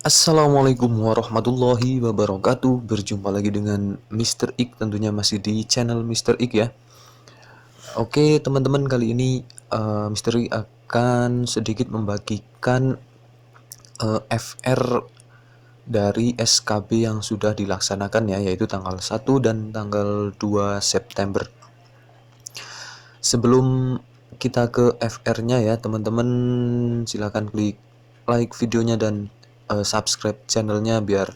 Assalamualaikum warahmatullahi wabarakatuh. Berjumpa lagi dengan Mr. Ik, tentunya masih di channel Mr. Ik ya. Oke teman-teman, kali ini Mr. Ik akan sedikit membagikan FR dari SKB yang sudah dilaksanakan ya, yaitu tanggal 1 dan tanggal 2 September. Sebelum kita ke FR-nya ya teman-teman, silahkan klik like videonya dan subscribe channelnya biar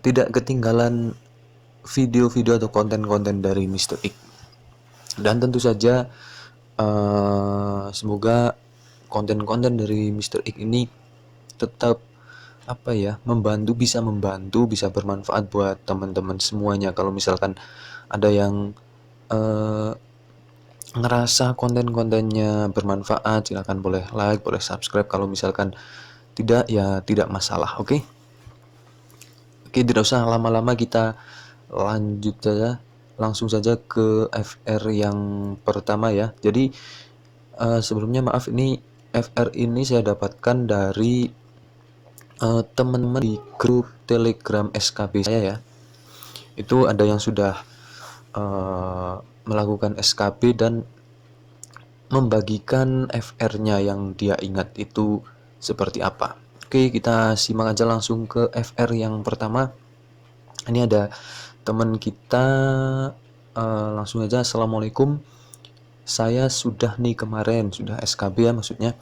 tidak ketinggalan video-video atau konten-konten dari Mr. Ik. Dan tentu saja semoga konten-konten dari Mr. Ik ini tetap bisa membantu, bisa bermanfaat buat teman-teman semuanya. Kalau misalkan ada yang ngerasa konten-kontennya bermanfaat, silahkan boleh like, boleh subscribe. Kalau misalkan tidak, ya tidak masalah. Oke, tidak usah lama-lama, kita lanjut saja, langsung saja ke FR yang pertama ya. Jadi sebelumnya maaf, ini FR ini saya dapatkan dari teman-teman di grup Telegram SKB saya ya. Itu ada yang sudah melakukan SKB dan membagikan FR-nya yang dia ingat itu seperti apa. Oke, kita simak aja langsung ke FR yang pertama. Ini ada teman kita, langsung aja. Assalamualaikum, saya sudah nih kemarin, sudah SKB ya maksudnya.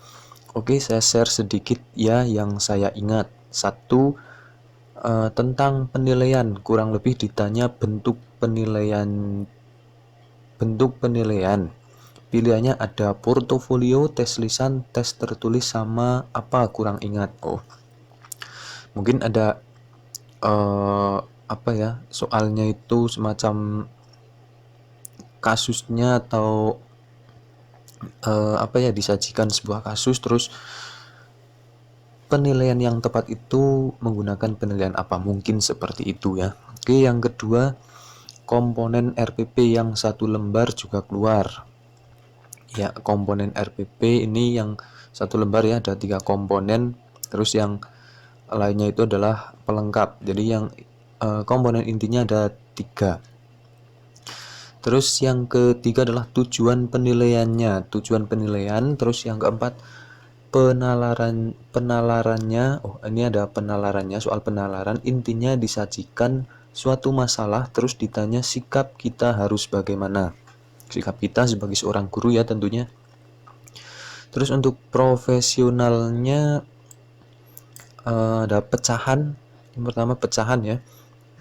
Oke, saya share sedikit ya yang saya ingat. Satu, tentang penilaian, kurang lebih ditanya bentuk penilaian. Pilihannya ada portofolio, tes lisan, tes tertulis, sama apa kurang ingat. Oh, mungkin ada soalnya itu semacam kasusnya atau disajikan sebuah kasus, terus penilaian yang tepat itu menggunakan penilaian apa, mungkin seperti itu ya. Oke, yang kedua, komponen RPP yang satu lembar juga keluar ya. Komponen RPP ini yang satu lembar ya, ada 3 komponen, terus yang lainnya itu adalah pelengkap. Jadi yang komponen intinya ada 3. Terus yang ketiga adalah tujuan penilaiannya, tujuan penilaian. Terus yang keempat, penalarannya. Oh, ini ada penalarannya, soal penalaran. Intinya disajikan suatu masalah, terus ditanya sikap kita harus bagaimana. Sikap kita sebagai seorang guru ya tentunya. Terus untuk profesionalnya ada pecahan. Yang pertama pecahan ya.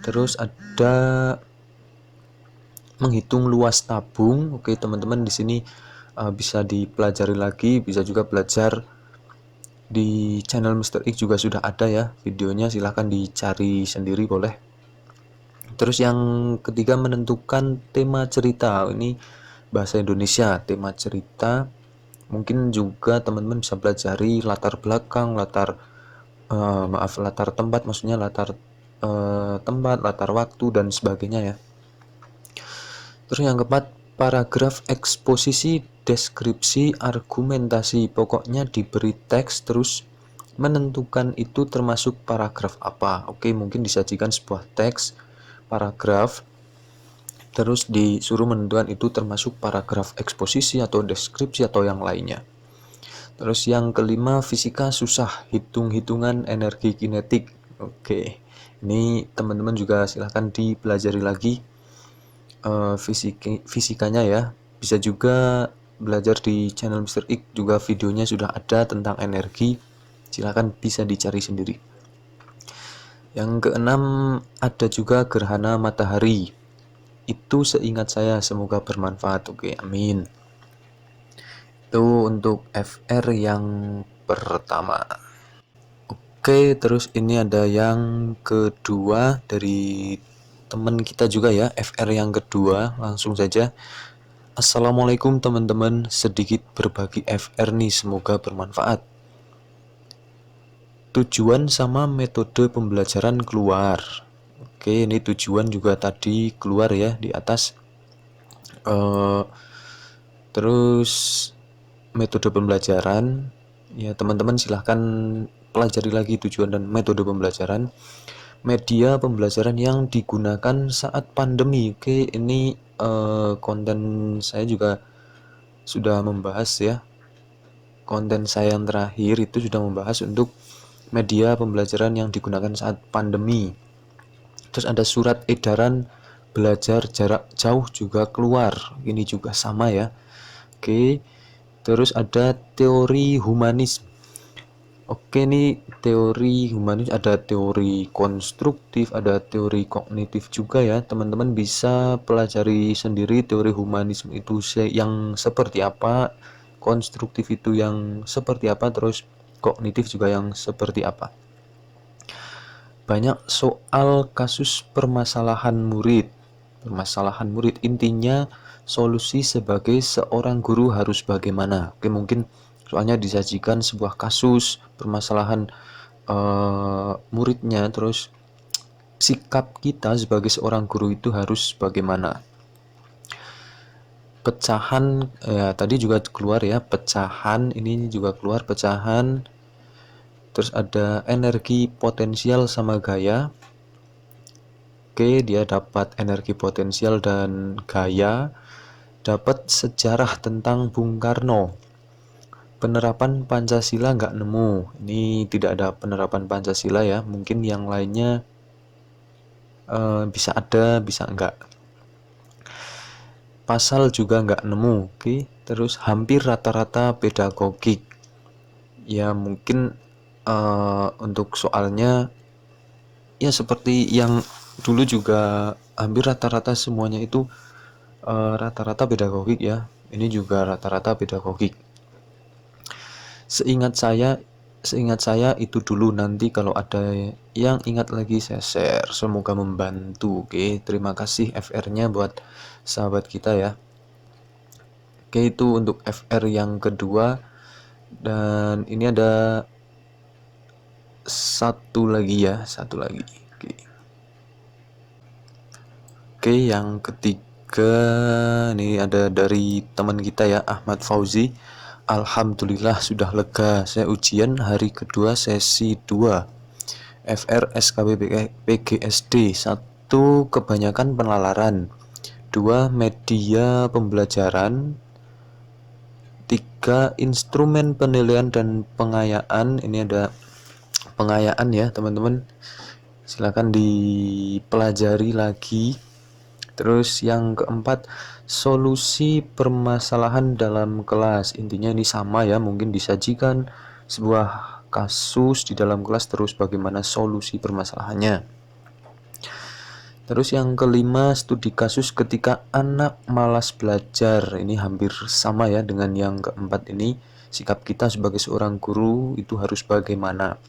Terus ada menghitung luas tabung. Oke teman-teman, di sini bisa dipelajari lagi, bisa juga belajar di channel Mr. Ik juga sudah ada ya videonya, silahkan dicari sendiri boleh. Terus yang ketiga, menentukan tema cerita. Ini bahasa Indonesia, tema cerita. Mungkin juga teman-teman bisa pelajari latar belakang, latar tempat, maksudnya latar tempat, latar waktu dan sebagainya ya. Terus yang keempat, paragraf eksposisi, deskripsi, argumentasi. Pokoknya diberi teks, terus menentukan itu termasuk paragraf apa. Oke, mungkin disajikan sebuah teks, paragraf, terus disuruh menentukan itu termasuk paragraf eksposisi atau deskripsi atau yang lainnya. Terus yang kelima, fisika susah, hitung-hitungan energi kinetik. Oke, ini teman-teman juga silahkan dipelajari lagi fisikanya ya. Bisa juga belajar di channel Mr. Ik, juga videonya sudah ada tentang energi, silahkan bisa dicari sendiri. Yang keenam, ada juga gerhana matahari. Itu seingat saya, semoga bermanfaat. Oke, amin. Itu untuk FR yang pertama. Oke, terus ini ada yang kedua dari teman kita juga ya, FR yang kedua. Langsung saja. Assalamualaikum teman-teman, sedikit berbagi FR nih, semoga bermanfaat. Tujuan sama metode pembelajaran keluar. Oke, ini tujuan juga tadi keluar ya di atas. Terus metode pembelajaran ya, teman-teman silahkan pelajari lagi tujuan dan metode pembelajaran. Media pembelajaran yang digunakan saat pandemi. Oke, ini konten saya juga sudah membahas ya. Konten saya yang terakhir itu sudah membahas untuk media pembelajaran yang digunakan saat pandemi. Terus ada surat edaran belajar jarak jauh juga keluar. Ini juga sama ya. Oke. Terus ada teori humanisme. Oke, nih teori humanis, ada teori konstruktif, ada teori kognitif juga ya. Teman-teman bisa pelajari sendiri teori humanisme itu yang seperti apa, konstruktif itu yang seperti apa, terus kognitif juga yang seperti apa. Banyak soal kasus permasalahan murid. Permasalahan murid intinya solusi sebagai seorang guru harus bagaimana. Oke, mungkin soalnya disajikan sebuah kasus permasalahan muridnya, terus sikap kita sebagai seorang guru itu harus bagaimana. Pecahan ya tadi juga keluar ya, pecahan ini juga keluar pecahan. Terus ada energi potensial sama gaya. Oke, dia dapat energi potensial dan gaya. Dapat sejarah tentang Bung Karno. Penerapan Pancasila nggak nemu. Ini tidak ada penerapan Pancasila ya. Mungkin yang lainnya bisa ada, bisa enggak. Pasal juga nggak nemu. Oke. Terus hampir rata-rata pedagogik. Ya mungkin untuk soalnya ya seperti yang dulu juga hampir rata-rata semuanya itu rata-rata pedagogik ya. Ini juga rata-rata pedagogik. Seingat saya itu dulu, nanti kalau ada yang ingat lagi saya share. Semoga membantu. Oke, terima kasih FR-nya buat sahabat kita ya. Oke, itu untuk FR yang kedua. Dan ini ada satu lagi ya, satu lagi. Oke, yang ketiga ini ada dari teman kita ya, Ahmad Fauzi. Alhamdulillah sudah lega. Saya ujian hari kedua sesi 2 FR SKB PGSD. 1. Kebanyakan penalaran. 2. Media pembelajaran. 3. Instrumen penilaian dan pengayaan. Ini ada pengayaan ya teman-teman, silakan dipelajari lagi. Terus yang keempat, solusi permasalahan dalam kelas. Intinya ini sama ya, mungkin disajikan sebuah kasus di dalam kelas, terus bagaimana solusi permasalahannya. Terus yang kelima, studi kasus ketika anak malas belajar. Ini hampir sama ya dengan yang keempat ini. Sikap kita sebagai seorang guru itu harus bagaimana.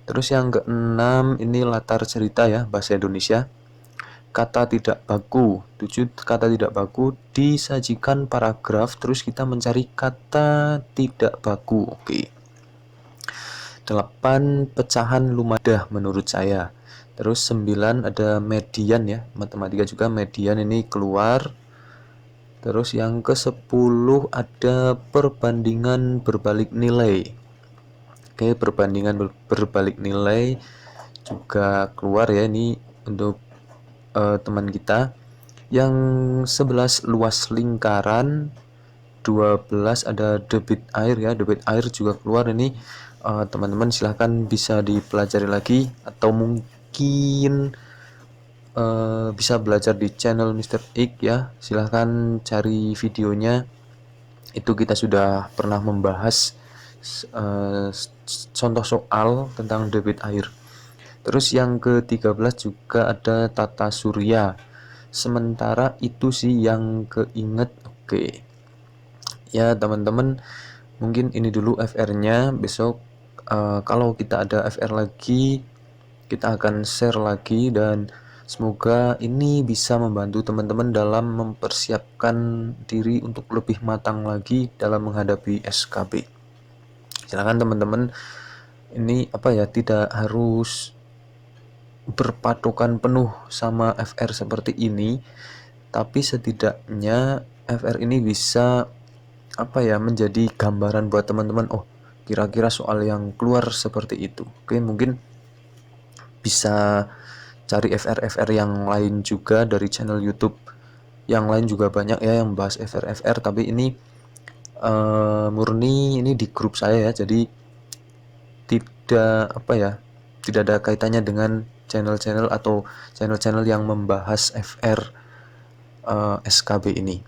Terus yang keenam, ini latar cerita ya, bahasa Indonesia. Kata tidak baku. 7. Kata tidak baku disajikan paragraf, terus kita mencari kata tidak baku. Oke. 8. Pecahan lumadah menurut saya. Terus 9 ada median ya, matematika juga median ini keluar. Terus yang ke-10 ada perbandingan berbalik nilai. Oke, perbandingan berbalik nilai juga keluar ya, ini untuk teman kita. Yang 11 luas lingkaran. 12 ada debit air ya, debit air juga keluar ini. Teman-teman silahkan bisa dipelajari lagi, atau mungkin bisa belajar di channel Mr. Ik ya. Silahkan cari videonya, itu kita sudah pernah membahas contoh soal tentang debit air. Terus yang ke-13 juga ada tata surya. Sementara itu sih yang keinget. Oke. Ya teman-teman, mungkin ini dulu FR-nya. Besok kalau kita ada FR lagi, kita akan share lagi, dan semoga ini bisa membantu teman-teman dalam mempersiapkan diri untuk lebih matang lagi dalam menghadapi SKB. Silakan teman-teman, ini tidak harus berpatokan penuh sama FR seperti ini, tapi setidaknya FR ini bisa menjadi gambaran buat teman-teman. Oh, kira-kira soal yang keluar seperti itu. Oke, mungkin bisa cari FR-FR yang lain juga dari channel YouTube yang lain juga banyak ya yang bahas FR-FR, tapi ini murni ini di grup saya ya, jadi tidak apa ya, tidak ada kaitannya dengan channel-channel atau channel-channel yang membahas FR SKB ini.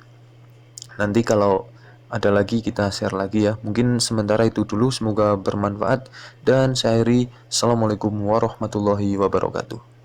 Nanti kalau ada lagi kita share lagi ya. Mungkin sementara itu dulu, semoga bermanfaat, dan saya akhiri. Assalamualaikum warahmatullahi wabarakatuh.